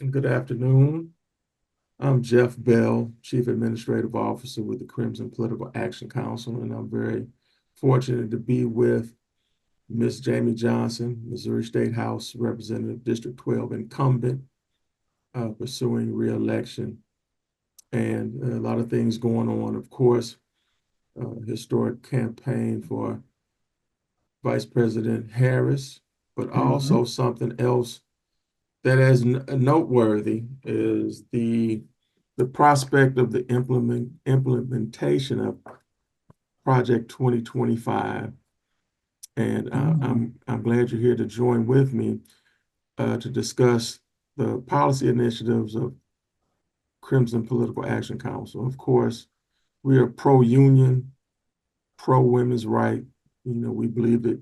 Good afternoon. I'm Jeff Bell, Chief Administrative Officer with the Crimson Political Action Council, and I'm very fortunate to be with Ms. Jaime Johnson, Missouri State House Representative, District 12 incumbent, pursuing re-election, and a lot of things going on. Of course, historic campaign for Vice President Harris, but Mhm. also something else that is noteworthy is the prospect of the implementation of Project 2025. And Mhm. I'm glad you're here to join with me to discuss the policy initiatives of Crimson Political Action Council. Of course, we are pro-union, pro-women's right. We believe that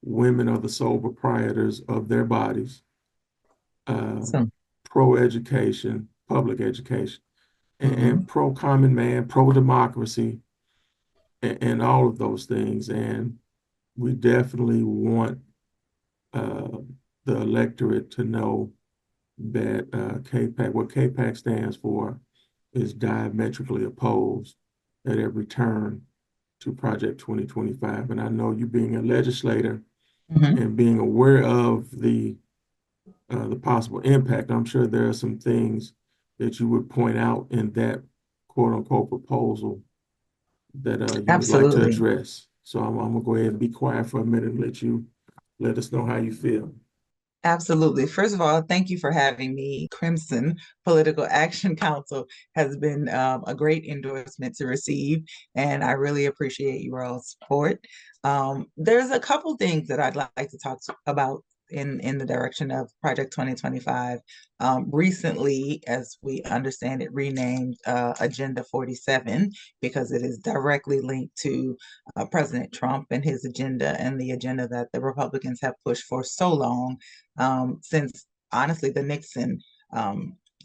women are the sole proprietors of their bodies, uh, So, pro-education, public education, and mhm. pro-common man, pro-democracy, and all of those things. And we definitely want uh, the electorate to know that what KPAC stands for is diametrically opposed at every turn to Project 2025. And I know you being a legislator Mhm. and being aware of the possible impact, I'm sure there are some things that you would point out in that quote unquote proposal that you would like to Absolutely. address. So I'm gonna go ahead and be quiet for a minute and let you let us know how you feel. Absolutely. First of all, thank you for having me. Crimson Political Action Council has been a great endorsement to receive, and I really appreciate your all's support. There's a couple things that I'd like to about in the direction of Project 2025. Recently, as we understand it, renamed Agenda 47 because it is directly linked to President Trump and his agenda and the agenda that the Republicans have pushed for so long since honestly the Nixon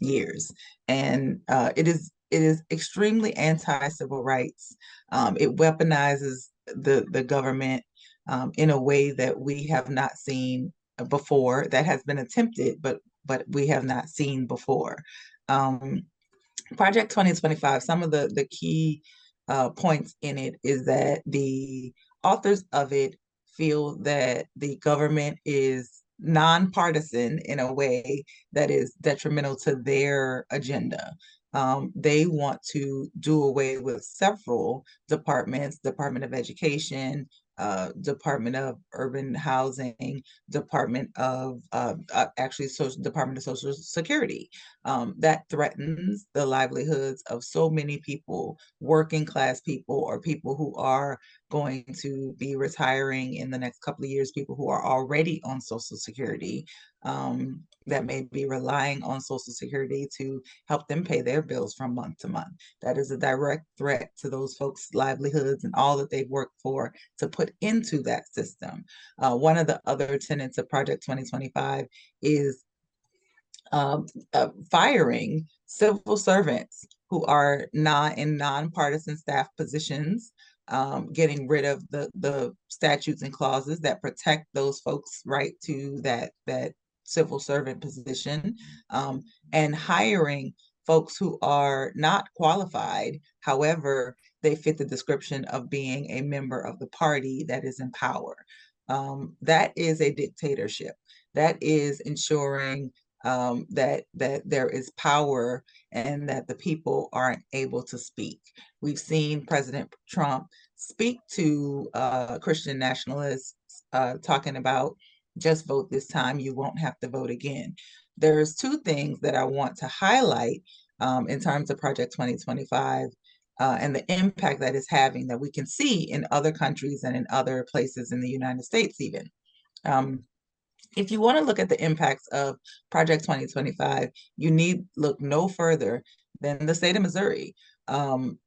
years, and it is extremely anti-civil rights. It weaponizes the government in a way that we have not seen before. That has been attempted, but we have not seen before. Um, Project 2025, some of the key points in it is that the authors of it feel that the government is nonpartisan in a way that is detrimental to their agenda. They want to do away with several departments, Department of Education, Department of Urban Housing, Department of Social Security, that threatens the livelihoods of so many people, working class people, or people who are going to be retiring in the next couple of years, people who are already on Social Security, that may be relying on Social Security to help them pay their bills from month to month. That is a direct threat to those folks' livelihoods and all that they've worked for to put into that system. One of the other tenets of Project 2025 is firing civil servants who are not in nonpartisan staff positions, getting rid of the statutes and clauses that protect those folks' right to that civil servant position, and hiring folks who are not qualified. However, they fit the description of being a member of the party that is in power. That is a dictatorship. That is ensuring that there is power and that the people aren't able to speak. We've seen President Trump speak to Christian nationalists, talking about just vote this time, you won't have to vote again. There's two things that I want to highlight in terms of Project 2025. And the impact that it's having that we can see in other countries and in other places in the United States, even. Um, if you want to look at the impacts of Project 2025, you need look no further than the state of Missouri.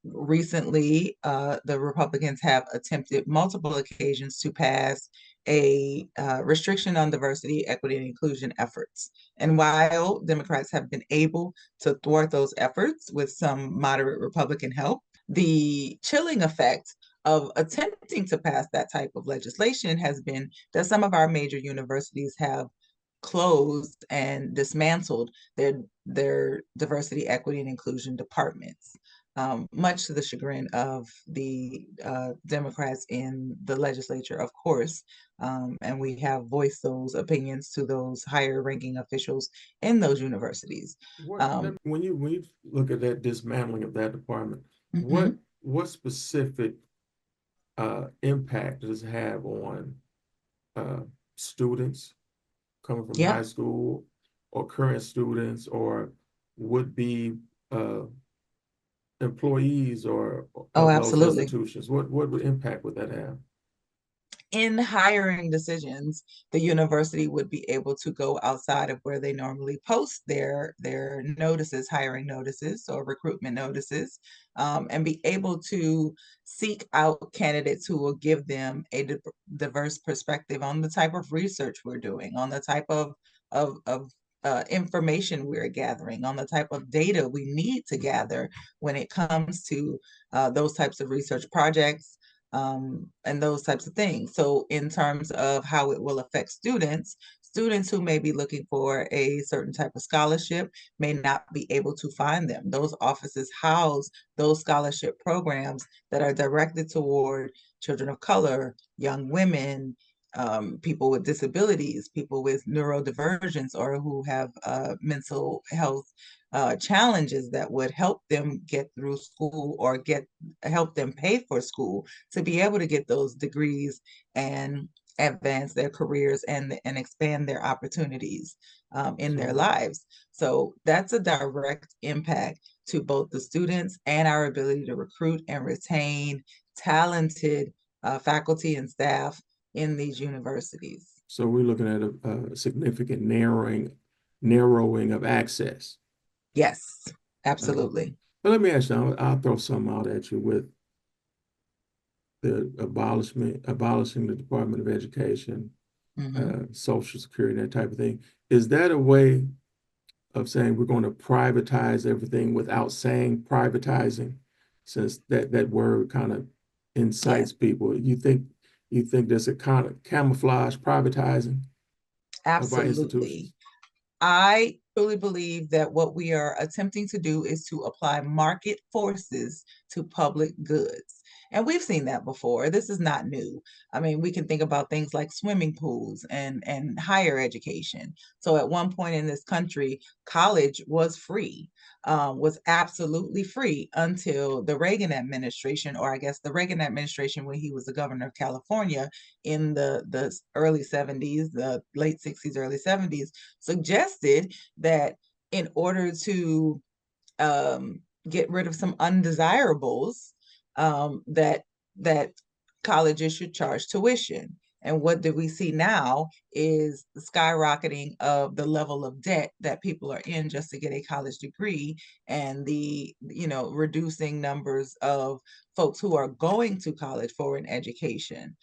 Recently, the Republicans have attempted multiple occasions to pass a restriction on diversity, equity, and inclusion efforts. And while Democrats have been able to thwart those efforts with some moderate Republican help, the chilling effect of attempting to pass that type of legislation has been that some of our major universities have closed and dismantled their diversity, equity, and inclusion departments, much to the chagrin of the Democrats in the legislature, of course. And we have voiced those opinions to those higher ranking officials in those universities. When you look at that dismantling of that department, what Mhm. what specific impact does it have on uh, students coming from high Yep. school or current students or would be uh, employees or Oh, of those absolutely. institutions? What impact would that have? In hiring decisions, the university would be able to go outside of where they normally post their notices, hiring notices or recruitment notices, and be able to seek out candidates who will give them a diverse perspective on the type of research we're doing, on the type of information we're gathering, on the type of data we need to gather when it comes to those types of research projects, and those types of things. So, in terms of how it will affect students, students who may be looking for a certain type of scholarship may not be able to find them. Those offices house those scholarship programs that are directed toward children of color, young women, people with disabilities, people with neurodivergence, or who have mental health challenges that would help them get through school or get help them pay for school to be able to get those degrees and advance their careers and expand their opportunities in their So, lives. So that's a direct impact to both the students and our ability to recruit and retain talented faculty and staff in these universities. so we're looking at a significant narrowing of access. Yes, Uh, absolutely. but let me ask you, I'll throw something out at you with the abolishing the Department of Education, Mm-hmm. Social Security, that type of thing. Is that a way of saying we're going to privatize everything without saying privatizing, since that word kind of Yes, incites people? You think there's a kind of camouflage privatizing of our absolutely. institutions? I truly believe that what we are attempting to do is to apply market forces to public goods. And we've seen that before. This is not new. I mean, we can think about things like swimming pools and higher education. So at one point in this country, college was free, was absolutely free until the Reagan administration, or I guess the Reagan administration when he was the governor of California in the early 70s, the late 60s, early 70s, suggested that in order to get rid of some undesirables, that colleges should charge tuition. And what do we see now is the skyrocketing of the level of debt that people are in just to get a college degree, and the reducing numbers of folks who are going to college for an education.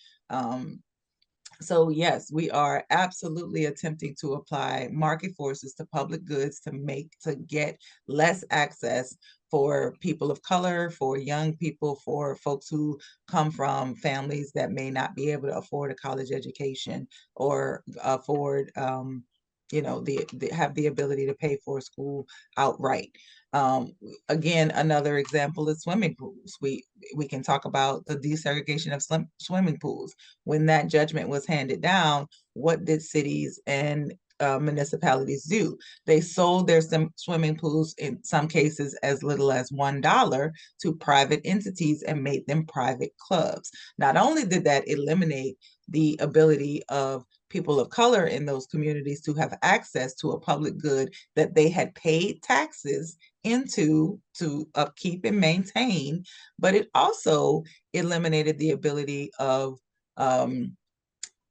So yes, we are absolutely attempting to apply market forces to public goods to get less access for people of color, for young people, for folks who come from families that may not be able to afford a college education or afford the have the ability to pay for school outright. Um, Again, another example is swimming pools. We can talk about the desegregation of swimming pools. When that judgment was handed down, what did cities and municipalities do? They sold their swimming pools, in some cases as little as $1, to private entities and made them private clubs. Not only did that eliminate the ability of people of color in those communities to have access to a public good that they had paid taxes into to upkeep and maintain, but it also eliminated the ability of um,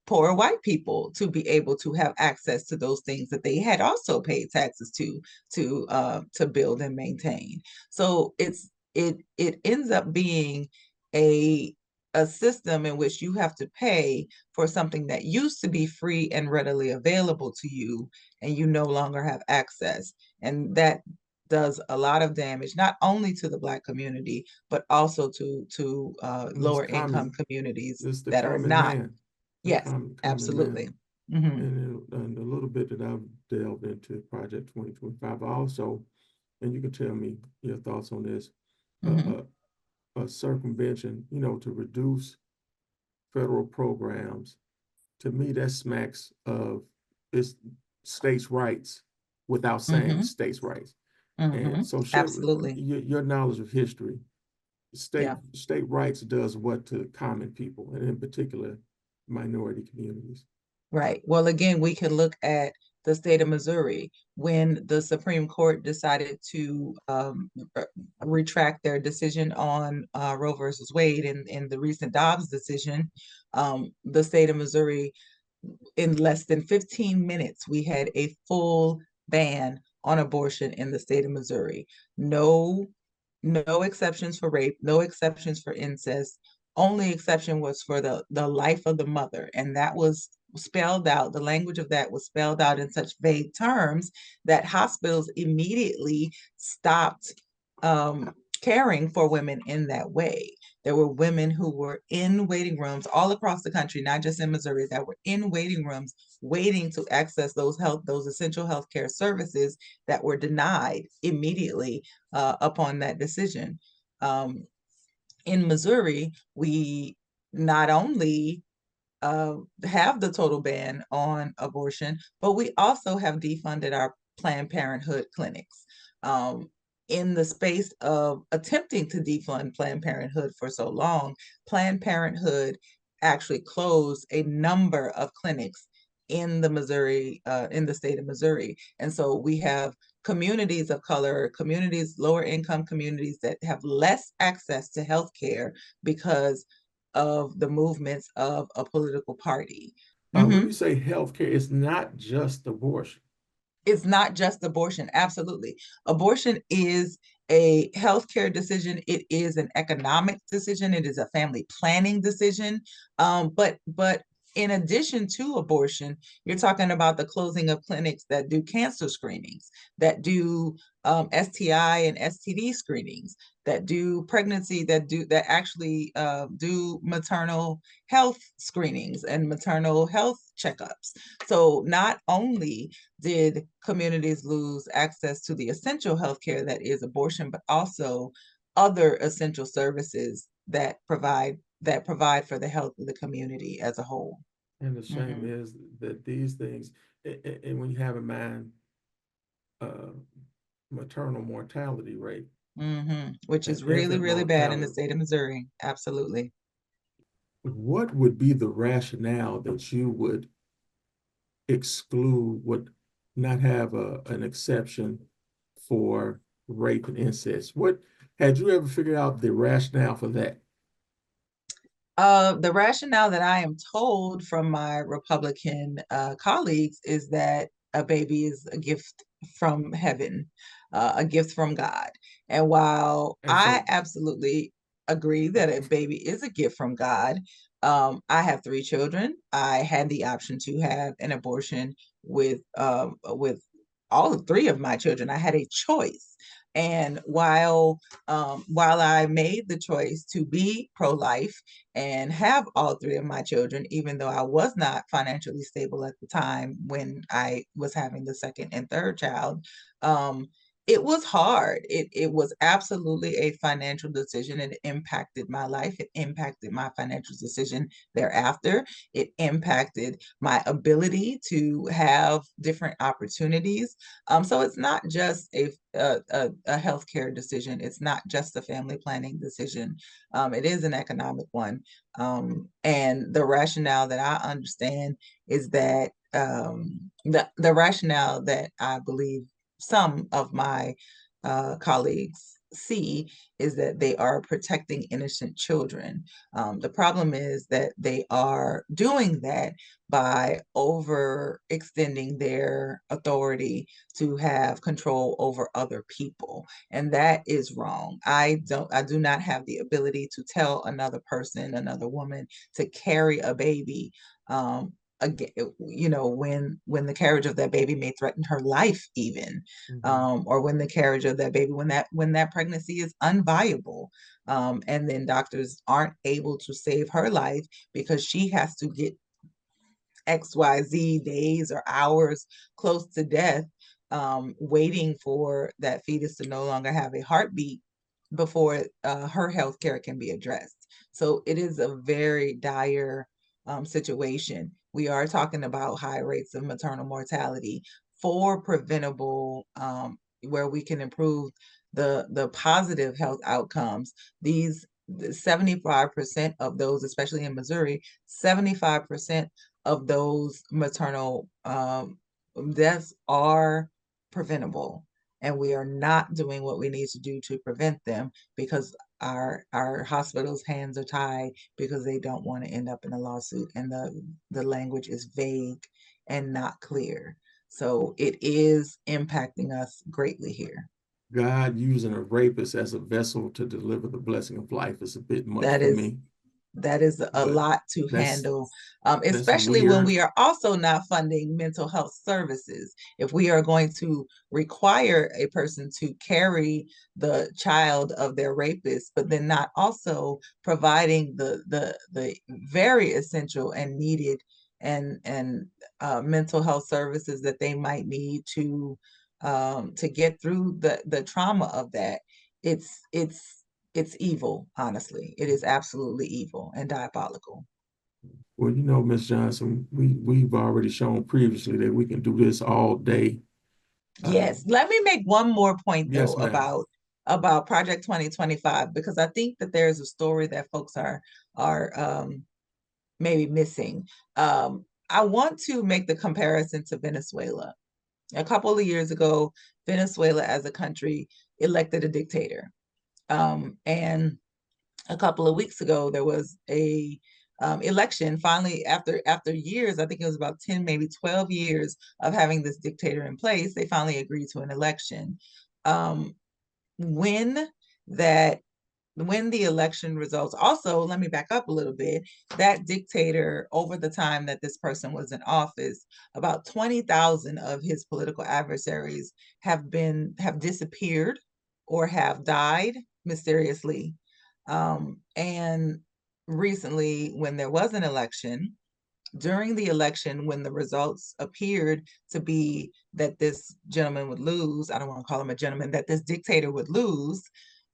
poor white people to be able to have access to those things that they had also paid taxes to build and maintain. So it ends up being a a system in which you have to pay for something that used to be free and readily available to you, and you no longer have access. And that does a lot of damage, not only to the Black community, but also to And it's lower income common. communities It's the that are common not. man, the Yes, common man. absolutely. Mm-hmm. and a little bit that I've delved into Project 2025. Also, and you can tell me your thoughts on this, Mm-hmm. a circumvention, to reduce federal programs. To me, that smacks of it's states' rights without saying Mm-hmm. states' rights. Mm-hmm. And so, share Absolutely. your knowledge of history. Yeah. State rights does what to common people, and in particular, minority communities. Right. Well, again, we can look at the state of Missouri when the Supreme Court decided to retract their decision on Roe versus Wade in the recent Dobbs decision. The state of Missouri, in less than 15 minutes, we had a full ban on abortion in the state of Missouri. No, no exceptions for rape, no exceptions for incest. Only exception was for the life of the mother, and that was spelled out. The language of that was spelled out in such vague terms that hospitals immediately stopped caring for women in that way. There were women who were in waiting rooms all across the country, not just in Missouri, that were in waiting rooms waiting to access those essential healthcare services that were denied immediately upon that decision. Um, in Missouri, we not only have the total ban on abortion, but we also have defunded our Planned Parenthood clinics. Um, in the space of attempting to defund Planned Parenthood for so long, Planned Parenthood actually closed a number of clinics in the Missouri, in the state of Missouri. And so we have communities of color, communities, lower income communities that have less access to health care because of the movements of a political party. When Mm-hmm. you say healthcare, it's not just abortion. It's not just abortion. Absolutely. Abortion is a healthcare decision. It is an economic decision. It is a family planning decision. But in addition to abortion, you're talking about the closing of clinics that do cancer screenings, that do STI and STD screenings, that do pregnancy, that actually do maternal health screenings and maternal health checkups. So not only did communities lose access to the essential healthcare that is abortion, but also other essential services that provide for the health of the community as a whole. And the shame Mm-hmm. is that these things, and when you have in mind uh, maternal mortality rate Mm-hmm. Which and is really, infant really bad in the mortality, state of Missouri. Absolutely. what would be the rationale that you would would not have an exception for rape and incest? What had you ever figured out the rationale for that? The rationale that I am told from my Republican colleagues is that a baby is a gift from heaven, a gift from God. And while And I so, absolutely agree that a baby is a gift from God, I have three children. I had the option to have an abortion with all three of my children. I had a choice. And while I made the choice to be pro-life and have all three of my children, even though I was not financially stable at the time when I was having the second and third child. It was hard. It was absolutely a financial decision. It impacted my life. It impacted my financial decision thereafter. It impacted my ability to have different opportunities. So it's not just a healthcare decision. It's not just a family planning decision. It is an economic one. And the rationale that I understand is that the rationale that I believe some of my colleagues see is that they are protecting innocent children. The problem is that they are doing that by overextending their authority to have control over other people. And that is wrong. I do not have the ability to tell another person, another woman to carry a baby. Again, when the carriage of that baby may threaten her life, even, mhm. or when the carriage of that baby, when that pregnancy is unviable, and then doctors aren't able to save her life because she has to get XYZ days or hours close to death, waiting for that fetus to no longer have a heartbeat before her health care can be addressed. So it is a very dire situation. We are talking about high rates of maternal mortality for preventable, where we can improve the positive health outcomes. These 75% of those, especially in Missouri, 75% of those maternal deaths are preventable, and we are not doing what we need to do to prevent them because our hospitals' hands are tied because they don't want to end up in a lawsuit, and the language is vague and not clear. So it is impacting us greatly here. God using a rapist as a vessel to deliver the blessing of life is a bit much That for is me, that is a but lot to that's handle, that's especially when we weird. are also not funding mental health services. If we are going to require a person to carry the child of their rapist, but then not also providing the very essential and needed and mental health services that they might need to get through the trauma of that, it's evil, honestly. It is absolutely evil and diabolical. Well, you know, Miss Johnson, we've already shown previously that we can do this all day. Yes. Let me make one more point though Yes, ma'am. about Project 2025, because I think that there's a story that folks are maybe missing. I want to make the comparison to Venezuela. A couple of years ago, Venezuela as a country elected a dictator. And a couple of weeks ago, there was a election. Finally, after years, I think it was about 10, maybe 12 years of having this dictator in place, they finally agreed to an election. Um, when that when the election results, also, let me back up a little bit. That dictator, over the time that this person was in office, about 20,000 of his political adversaries have disappeared or have died mysteriously. And recently, when there was an election, during the election, when the results appeared to be that this gentleman would lose, I don't want to call him a gentleman, that this dictator would lose,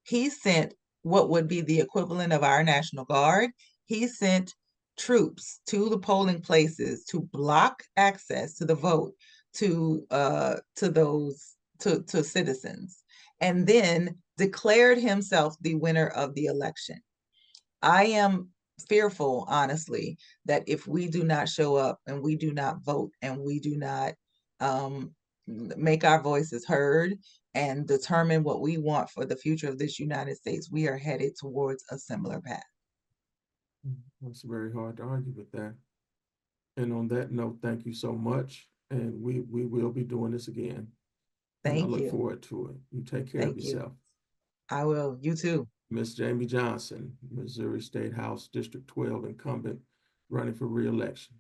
he sent what would be the equivalent of our National Guard. He sent troops to the polling places to block access to the vote to those to citizens, and then declared himself the winner of the election. I am fearful, honestly, that if we do not show up and we do not vote and we do not make our voices heard and determine what we want for the future of this United States, we are headed towards a similar path. It's very hard to argue with that. And on that note, thank you so much. And we will be doing this again. And I Thank look you. forward to it. You take care of Thank you. yourself. I will. You too. Miss Jamie Johnson, Missouri State House District 12 incumbent, running for re-election.